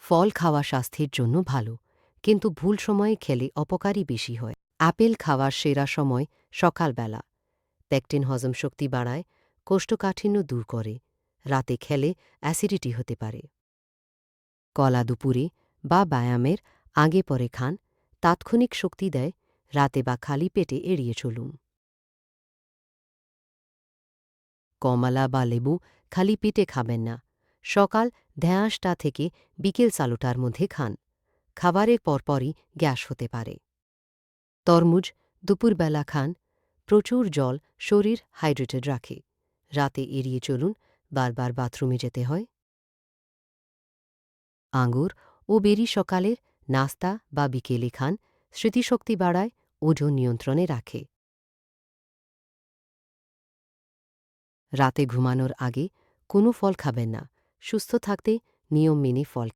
ফল খাওয়া স্বাস্থ্যের জন্য ভালো, কিন্তু ভুল সময়ে খেলে অপকারী বেশি হয়। আপেল খাওয়ার সেরা সময় সকালবেলা। পেকটিন হজম শক্তি বাড়ায়, কোষ্ঠকাঠিন্য দূর করে। রাতে খেলে অ্যাসিডিটি হতে পারে। কলা দুপুরে বা ব্যায়ামের আগে পরে খান, তাৎক্ষণিক শক্তি দেয়। রাতে বা খালি পেটে এড়িয়ে চলুন। কমলা বা লেবু খালি পেটে খাবেন না। সকাল 10টা থেকে বিকেল 4টার মধ্যে খান। খাবারের পরপরই গ্যাস হতে পারে। তরমুজ দুপুরবেলা খান। প্রচুর জল শরীর হাইড্রেটেড রাখে। রাতে এড়িয়ে চলুন, বারবার বাথরুমে যেতে হয়। আঙুর ও বেরি সকালের নাস্তা বা বিকেলে খান। স্মৃতিশক্তি বাড়ায়, ওজন নিয়ন্ত্রণে রাখে। রাতে ঘুমানোর আগে কোনো ফল খাবেন না। সুস্থ থাকতে নিয়ম মেনে ফল